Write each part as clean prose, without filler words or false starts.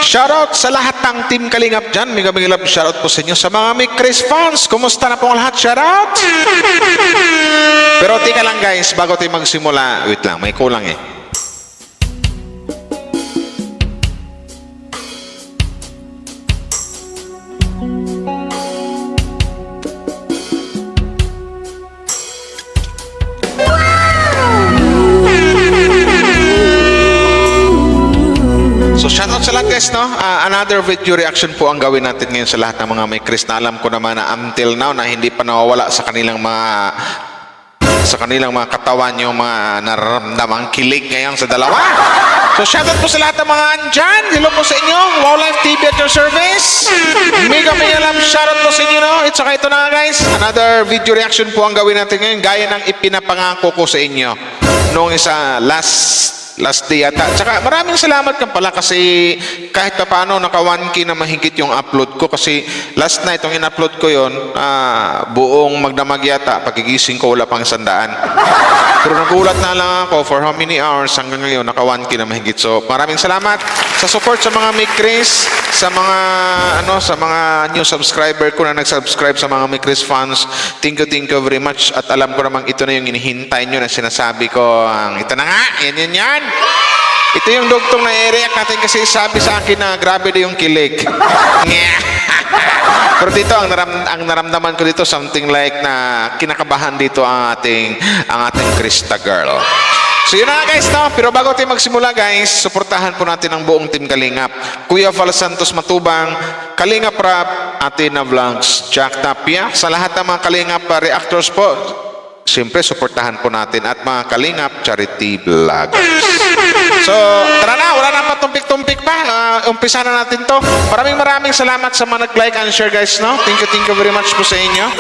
Shoutout sa lahat ng Team Kalingap dyan. Mega love shoutout po sa inyo. Sa mga may Chris fans, kumusta na po ang lahat? Shoutout! Pero tika lang guys, bago tayo magsimula, wait lang, may kulang eh. So shoutout sa lahat guys, no? Another video reaction po ang gawin natin ngayon sa lahat ng mga may Chris na alam ko naman na until now na hindi pa nawawala sa kanilang mga katawan yung mga nararamdamang kilig ngayon sa dalawa. So shoutout po sa lahat ng mga andyan. Hello po sa inyo. Wow Life TV at your service. Mega love shoutout po sa inyo, no? At saka ito na nga guys, another video reaction po ang gawin natin ngayon gaya ng ipinapangako ko sa inyo noong isa last day yata. Tsaka maraming salamat ka pala kasi kahit pa paano naka 1K na mahigit yung upload ko kasi last night yung in-upload ko yon buong magdamag yata pagigising ko wala pang 100. Pero nagulat na lang ako for how many hours hanggang ngayon naka 1K na mahigit. So maraming salamat sa support sa mga may Chris, sa mga new subscriber ko na nag-subscribe sa mga may Chris fans. Thank you very much at alam ko namang ito na yung hinihintay nyo na sinasabi ko. Ito na nga, yan. Ito yung dugtong na i-react natin kasi sabi sa akin na grabe na yung kilig. Pero dito ang naramdaman ko dito something like na kinakabahan dito ang ating Krista girl. So yun na guys, no? Pero bago tayo magsimula guys, suportahan po natin ang buong Team Kalingap. Kuya Val Santos Matubang, Kalingap Rap, Athena Vlogs, Jack Tapia, sa lahat ng mga Kalingap reactors po, siyempre suportahan po natin at mga Kalingap Charity Vloggers. So tara na, wala na patumpik-tumpik pa, umpisa na natin to. Maraming salamat sa mga nag-like and share guys, no? Thank you very much po sa inyo.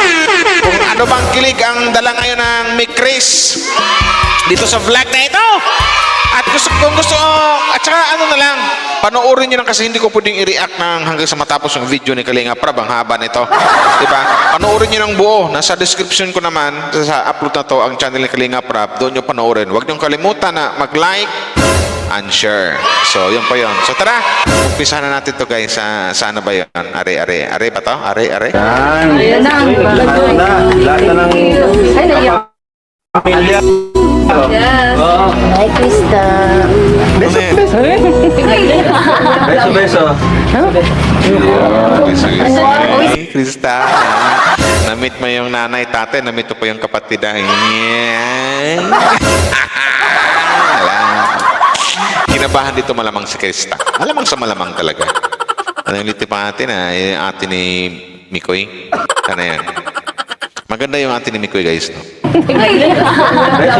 Kung ano bang kilig ang dala ngayon ng Mick Chris dito sa vlog na ito. At kung gusto, at saka ano na lang, panoorin nyo lang kasi hindi ko pwedeng i-react hanggang sa matapos yung video ni Kalingap Rab, ang haba nito. Diba? Panoorin nyo ng buo. Nasa description ko naman, sa upload na to, ang channel ni Kalingap Rab, doon nyo panoorin. Huwag nyo kalimutan na mag-like and share. So, yun po yun. So, tara, umpisa na natin to guys. Sa ano ba yun? Are ba to? Are? Ayan na. Lahat na ng... Ay, naiyak. Pamilya. Yes. Hi, Krista. Beso. Krista. Na-meet mo yung nanay, tate. Na-meet mo pa yung kapatid. Kinabahan dito malamang si Krista. Malamang sa malamang talaga. Ano yung litipan natin yung ate ni Mikoy? Ano yan? Maganda yung ate ni Mikoy guys, no?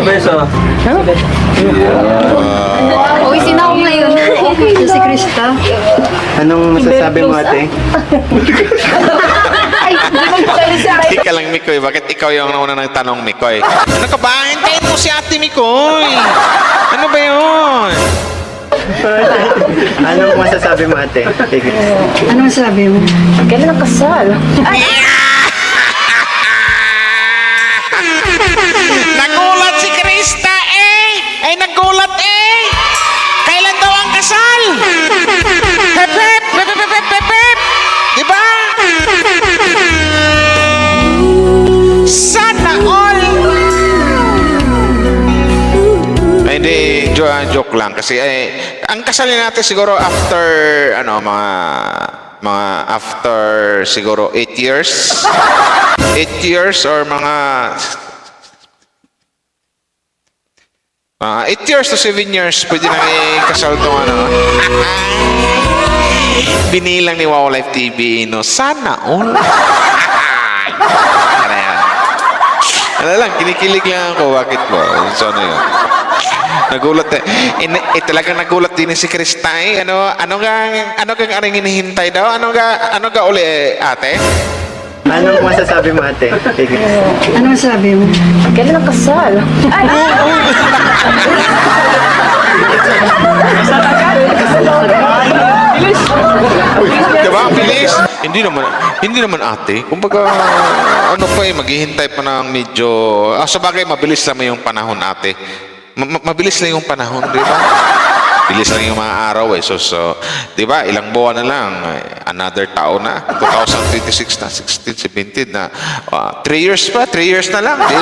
Beso. Uy, sinaw ngayon. Ito si Krista. Anong masasabi mo ate? Ay, hindi mo pala siya. Ika lang Mikoy, bakit ikaw yung nauna nagtanong Mikoy? Ano ka ba? Hintayin mo si ate Mikoy! Ano ba yun? Anong masasabi mo ate? Ano sabi mo? Kailan ang kasal? Nagulat si Krista ay nagulat kailan daw ang kasal? Hep hep hep hep hep hep hep, diba? Sana all. Hindi, joke lang kasi ang kasal natin siguro after mga after siguro 8 years 8 years or mga 8 years to 7 years pwede na ikasal itong binilang ni Wow Life TV, no? Sana all. Ano lang, kinikilig lang ako. Bakit mo? So ano yun? Nagulat talagang nagulat din si Krista ano kang aring hinihintay daw? Ano ga uli ate? Anong masasabi mo ate? Ano sabi mo? Kailan ang kasal? Ay! Diba? Bilis! Hindi naman ate. Kumbaga, ano pa maghihintay pa ng medyo... sa bagay, mabilis lang yung panahon ate. Mabilis lang yung panahon, di ba? Bilis lang yung mga araw eh. So, di ba, ilang buwan na lang, another taon na. 2026 na, 16, 17 na. 3 years pa, 3 years na lang. Di,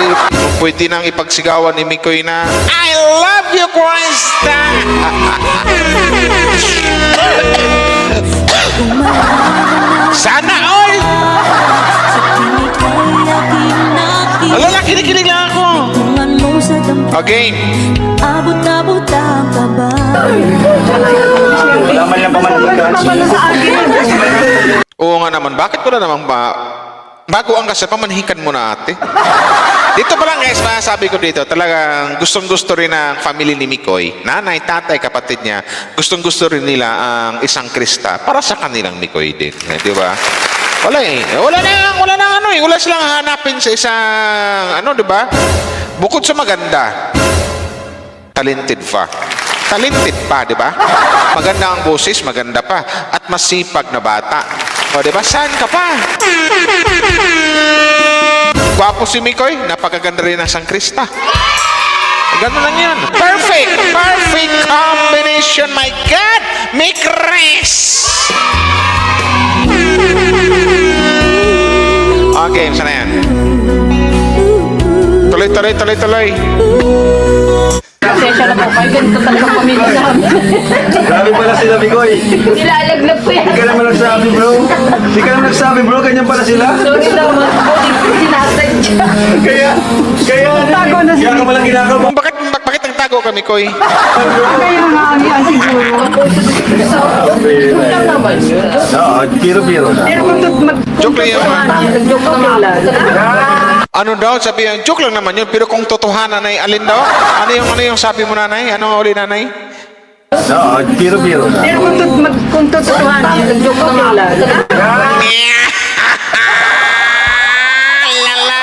pwede nang ipagsigawan ni Mikoy na, I love you, Krista! Sana all! Alala, kinikilig lang ako. Okay. Abot-abot ang kaba. Wala man lang pamanhikan. Oo nga naman, bakit ko na naman bago ang kasi pamanhikan mo na ate? Dito pa lang guys, masasabi ko dito, talagang gustong-gusto rin ng family ni Mikoy, nanay, tatay, kapatid niya, gustong-gusto rin nila ang isang Krista para sa kanilang Mikoy din. Di ba? Wala eh. Wala silang hanapin sa isang, di ba? Bukod sa maganda, talented pa, di ba? Maganda ang boses, maganda pa. At masipag na bata. O, di ba? Saan ka pa? Gwapo si Mikoy, napakaganda rin ng Sang Krista. Ganun lang yan. Perfect combination, my God! May Chris! Okay, sana yan. Tuloy. Pasensya na po kayo. Ganito talaga pamilya namin. Grabe pala sila, Mikoy. Nilalaglag po yan. Hindi ka naman nagsabi, bro. Ganyan pala sila. Sorry naman. Sinasadya. Kaya Tago na kaya ka malang ginagawa. Bakit nagtago ka, Mikoy? Kayo nga yan siguro. Oo, biro-biro na. Pero kung Joke lang yun. Joke naman lang. Ano daw? Sabi yan, joke lang naman yun. Pero kung totohanan ay alin daw? Ano yung sabi mo, nanay? Ano nga uli, nanay? Oo, biro-biro na. Pero kung totohanan, joke naman lang. Lala!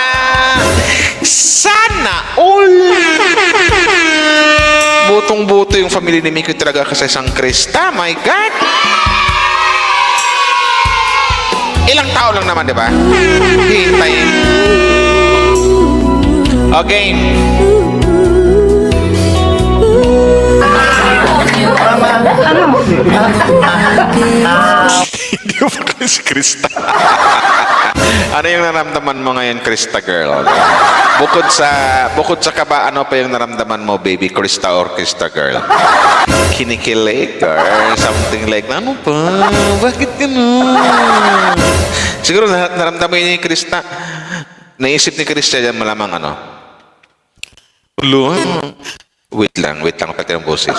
Sana all! Butong-buto yung family ni Mikoy talaga kasi isang Krista. My God! Ilang tao lang naman, di ba? Hintayin. Okay. Hindi ko pa si Krista. Ano yung naramdaman mo ngayon, Krista girl? Bukod sa kaba, ano pa yung naramdaman mo, baby Krista or Krista girl? Kinikilig or something like, ano pa? Bakit gano'n? Siguro naramdaman niya yung Krista. Naisip ni Krista dyan malamang ano? Wait lang pati ang boses.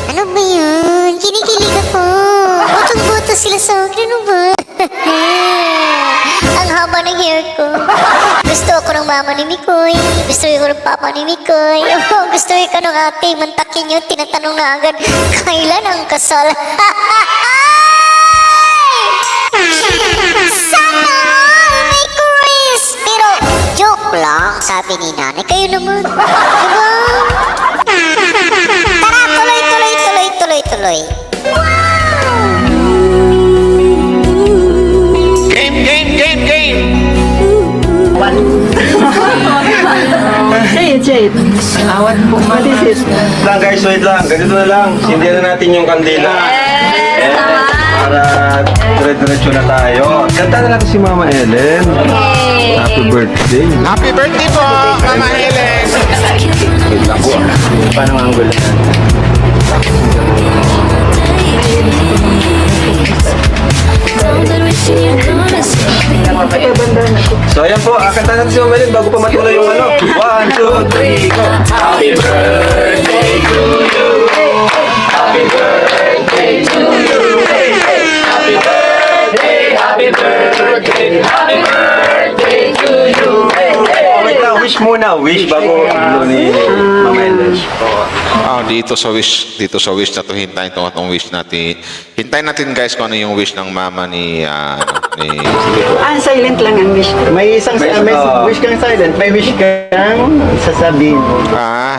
Ano ba yun? Kinikilig ako. Butong-buto sila sa akin. Ano ba? Ang haba ng hair ko. Gusto ako ng mama ni Mikoy. Gusto ko ng papa ni Mikoy. Gusto ko ng ate. Mantakin nyo. Tinatanong na agad, kailan ang kasal? Sana may Chris! Pero joke lang, sabi ni nanay. Kayo naman. Diba? Tara, tuloy. Game! Say it. Awat po. What is it? Lang guys, wait lang. Ganito na lang. Sindihan na natin yung kandila. Para dire-diretso na tayo. Kanta na natin si Mama Ellen. Happy birthday. Happy birthday po, Mama Helen! Wait lang po. Paano ang angulo na? So ayan po, kanta natin si Mama Ellen bago pa matuloy yung ano. 1, 2, 3, go! Happy birthday to you! Happy birthday to you! Happy birthday to you! Wait lang, wish muna. Wish bago ulo ni Mama Ellen. Dito sa wish na to, hintayin itong wish natin. Hintayin natin guys kung ano yung wish ng mama ni Silent lang ang wish. May isang may wish kang silent, may wish kang sasabihin.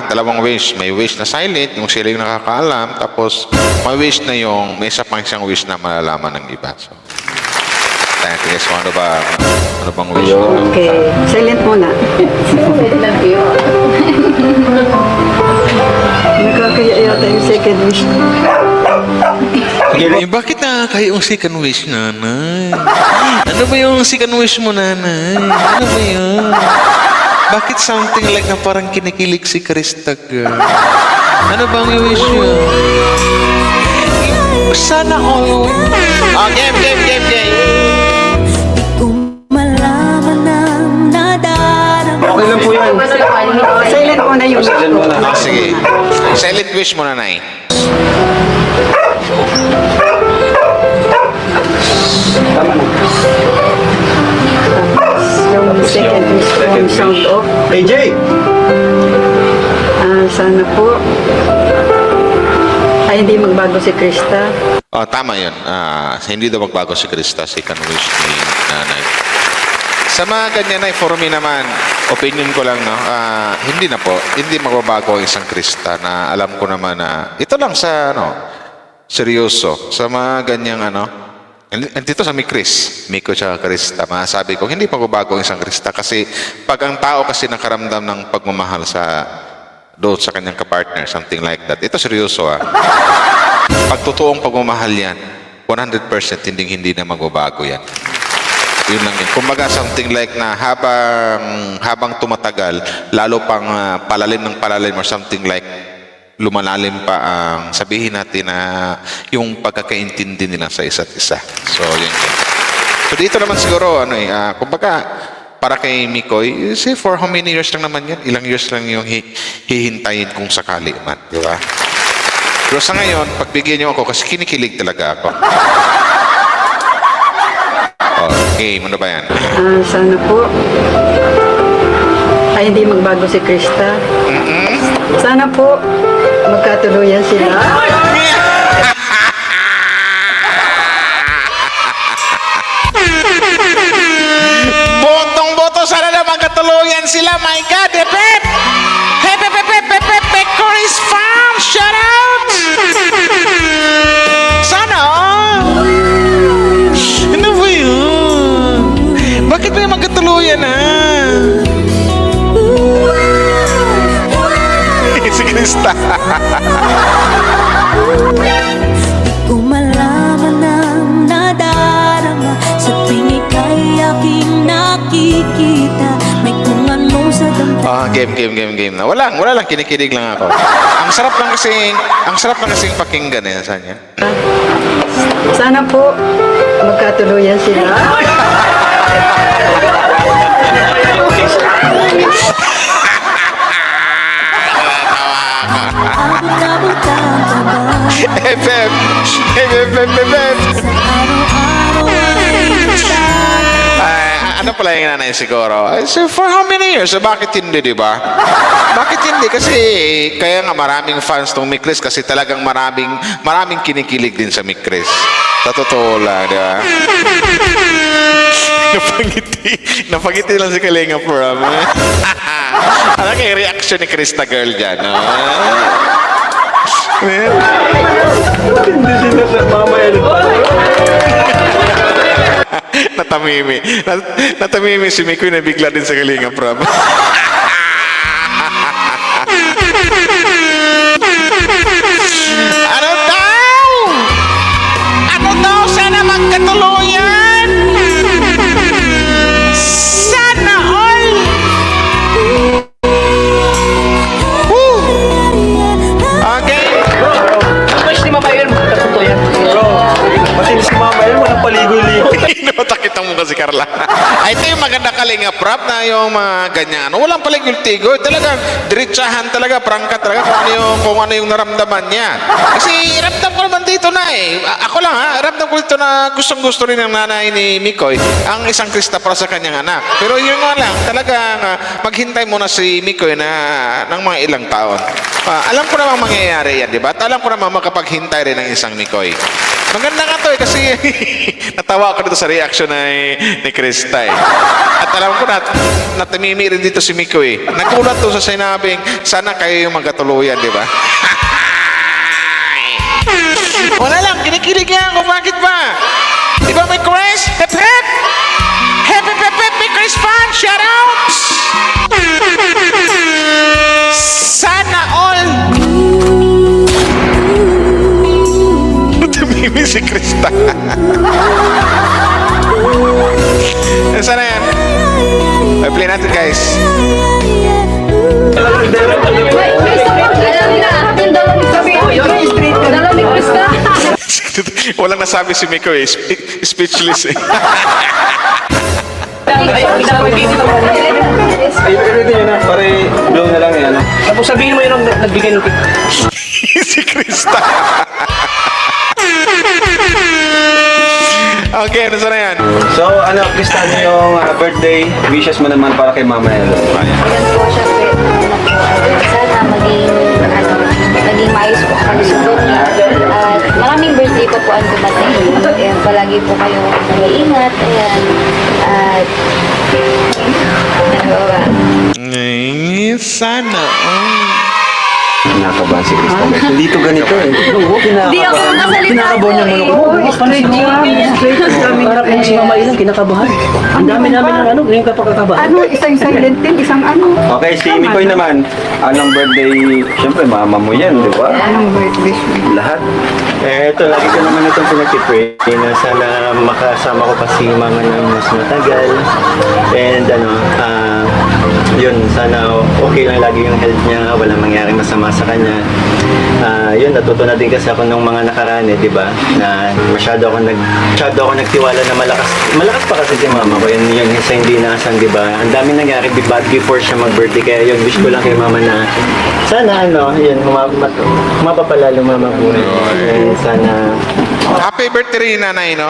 Dalawang wish. May wish na silent, yung sila yung nakakaalam. Tapos, may wish na yung, may isa pang isang wish na malalaman ng iba. So, tayo guys, ano bang wish nito? Okay. Silent muna. Nakakaya yata yung second wish. Eh, bakit nakakaya yung second wish, nanay? Ano ba yung second wish mo, nanay? Ano ba yun? Bakit something like na parang kinikilig si Krista, girl? Ano bang wish yun? Sana all... Oh, game. Di ko malaman ang nadarama. Okay lang po yan. Silent mo na yung Silent mo na. Oh, sige. Silent wish mo, nanay. yung second wish from sound off. AJ! Sana po ay hindi magbago si Krista. Oh, tama yun. Hindi daw magbago si Krista, second wish ni nanay. Sa mga ganyan ay for me naman, opinion ko lang, no? Hindi na po. Hindi magbabago ang isang Krista na alam ko naman na ito lang sa, seryoso. Sa mga ganyang, dito sa Miko tsaka Krista, masasabi ko, hindi magbabago ang isang Krista kasi pag ang tao kasi nakaramdam ng pagmamahal doon sa kanyang kapartner, something like that. Ito seryoso, Pag totoong pagmamahal yan, 100% hindi na magbabago yan. Yun lang yun. Kumbaga something like na habang tumatagal, lalo pang palalim or something like lumalalim pa ang sabihin natin na yung pagkakaintindi nila sa isa't isa. So, yun. So, dito naman siguro, kumbaga, para kay Mikoy, say for how many years lang naman yan? Ilang years lang yung hihintayin kung sakali man, di ba? Pero sa ngayon, pagbigyan niyo ako kasi kinikilig talaga ako. Okay, ano ba yan? Sana po ay hindi magbago si Krista. Sana po magkatuluyan sila. Botong-boto sana na magkatuluyan sila. My God, Epep! Hep, Chris Farm, shout out! Sana, Ano ba yun? Bakit ba yung magkatuluyan, Si Krista. Kung malaman ang nadarama sa tuwing ika'y aking nakikita, may kung ano sa damdamin. Game na. Wala lang, kinikilig lang ako. Ang sarap lang kasing pakinggan saan yan? Sana po magkatuluyan sila. Abot-abot ang taba FM. sa araw-araw ay basta. Ano pala yung nanay siguro? So for how many years? Bakit hindi, di ba? Bakit hindi? Kasi kaya nga maraming fans tong Mikris kasi talagang maraming kinikilig din sa Mikris. Sa totoo lang, di ba? Napangiti lang si Kalinga Pram. Ano kaya reaction ni Krista girl dyan? Hindi sila sa mamaya nito. Natamimi si Mikoy na bigla din sa Kalinga Pram. Ano daw? Sana magkatuluyan! Sana all! Woo! Okay. Mas ni Mama Ian, magkatuto yan. Bro, pati si Mama Ian, walang paligoy-ligoy. Inutakita mo kasi Carla. Ay, ito yung maganda Kalinga Prab na yung mga ganyan. Walang paligul-tigoy. Talagang diretsahan talaga, prangka talaga kung ano yung naramdaman niya. Kasi ramdam ko naman dito na Ako lang ramdam ko dito na gustong-gusto rin ng nanay ni Mikoy ang isang Krista para sa kanyang anak. Pero yun nga lang, talagang maghintay muna si Mikoy ng mga ilang taon. Alam ko namang mangyayari yan, di ba? At alam ko namang makapaghintay rin ng isang Mikoy. Maganda nga to kasi natawa ako dito sa reaction ni Krista At alam ko na natamimi rin dito si Miko Nagulat to sa sinabing sana kayo yung magkatuluyan, di ba? Wala lang, kinikilig lang kung bakit ba? Di ba may Chris? Hep, may Chris fan, shout out! Sana all! Tahimik si Krista. Saan na yan? Ay, play natin guys. Walang nasabi si Miko eh. Speechless eh. Ay, pwede yun na. Pare, blow na lang yan. Tapos sabihin mo yun ang nagbigay ng tip. Si Krista. Okay, ano na yan? So, ano, Krista, ano yung birthday wishes mo naman para kay Mama Elo? Ayan po, syempre, sana maging maayos po ang kalusugan niya. At maraming birthday pa po ang dumating. Ayan, palagi po kayo mag-iingat. Ayan. At, ano ba? Sana. Kinakabahan si Krista. Hindi to ganito eh. Hindi ako nakasalita Kinakabahan niya muna ko. Parang kung si Mama Ilang kinakabahan. Ang dami namin ng ano, ngayon kapagkakabahan. Ano, isang silent din, isang ano. Okay, si Mikoy naman. Anong birthday? Siyempre, mama mo yan, di ba? Anong birthday? Lahat. Ito, lagi ko naman itong pinag-pray na sana makasama ko pa si Mama ng mas matagal. And yun, sana okay lang lagi yung health niya, walang mangyaring masama sa kanya. Yun, natuto na din kasi ako nung mga nakaraan di ba? Na masyado ako nagtiwala na malakas pa kasi si Mama ko. Yun sa hindi naasan, di ba? Ang dami nangyari before siya mag-birthday. Kaya yun, wish ko lang kay Mama na sana yun, mapapalalo Mama ko. And sana Happy birthday rin, nanay, no?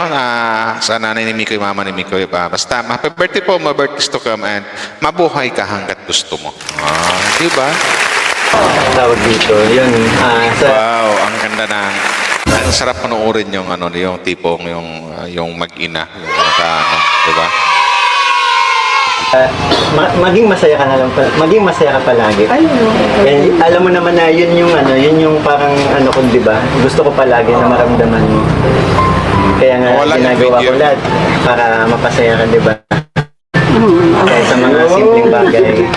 Sa nanay ni Mikoy, mama ni Mikoy. Basta, happy birthday po, my birthday to come, and mabuhay ka hanggat gusto mo. Di ba? tawag dito. Yun, Wow, ang ganda na. Ang sarap panoorin yung yung tipong yung mag-ina, yung di ba? maging masaya ka na lang maging masaya ka palagi. And alam mo naman na yun yung parang ko, di ba? Gusto ko palagi na maramdaman mo. Kaya nga Wala yung ginagawa video. ko lahat para mapasaya ka, di ba? Kaya sa mga simpleng bagay.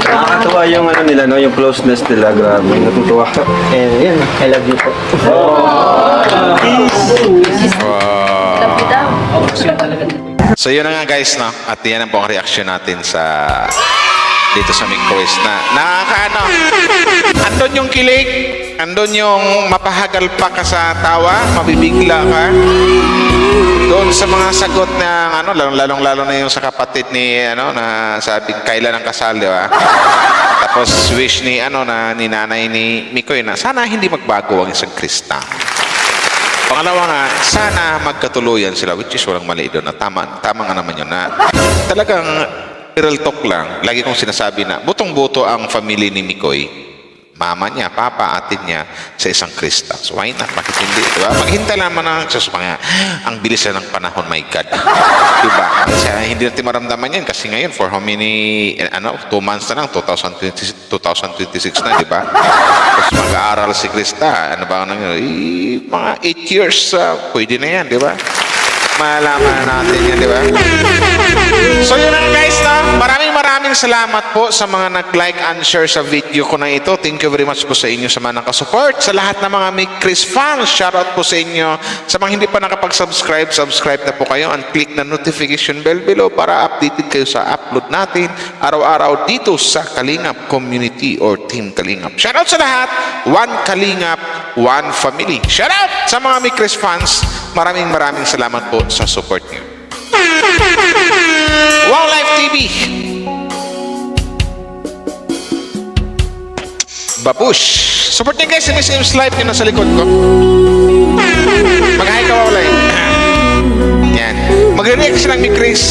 Nakakatuwa yung nila, no? Yung closeness nila. Grabe. Natutuwa ka. And yun, I love you po. So yun na nga guys, no? At yan ang pong reaction natin dito sa Mick Quiz na nakakaano. Andun yung kilig, andun yung mapahagal pa ka sa tawa, mabibigla ka. Doon sa mga sagot ng lalong-lalo na yung sa kapatid ni na sabing kailan ang kasal, di ba? Tapos wish ni ni nanay ni Mikoy na sana hindi magbago ang isang Krista. Pangalawa nga, sana magkatuluyan sila, which is walang mali doon. Na tama nga naman yun na talagang real talk lang. Lagi kong sinasabi na butong-buto ang family ni Mikoy. Mama niya, papa, atin niya sa isang Krista. So why not? Bakit hindi? Diba? Maghintay naman ng ang bilis na ng panahon, my God. Diba? Kasi hindi natin maramdaman yan kasi ngayon for how many 2 months na lang, 2026 na, diba? Tapos mag-aaral si Krista. Ano ba mga 8 years, pwede na yan, diba? Malaman natin yan, di ba? So yun na guys, no? Maraming salamat po sa mga nag-like and share sa video ko na ito. Thank you very much po sa inyo sa mga nakasupport. Sa lahat ng mga Mick Chris fans, shoutout po sa inyo. Sa mga hindi pa nakapag-subscribe, subscribe na po kayo and click na notification bell below para updated kayo sa upload natin araw-araw dito sa Kalingap Community or Team Kalingap. Shoutout sa lahat. One Kalingap, one family. Shoutout sa mga Mick Chris fans. Maraming salamat po sa support niyo. Wow Life TV. Babush. Support niyo guys sa Miss M's Live yun nasa likod ko. Mag-hi ka, Wow Life. Yan. Magre-react silang ni Chris.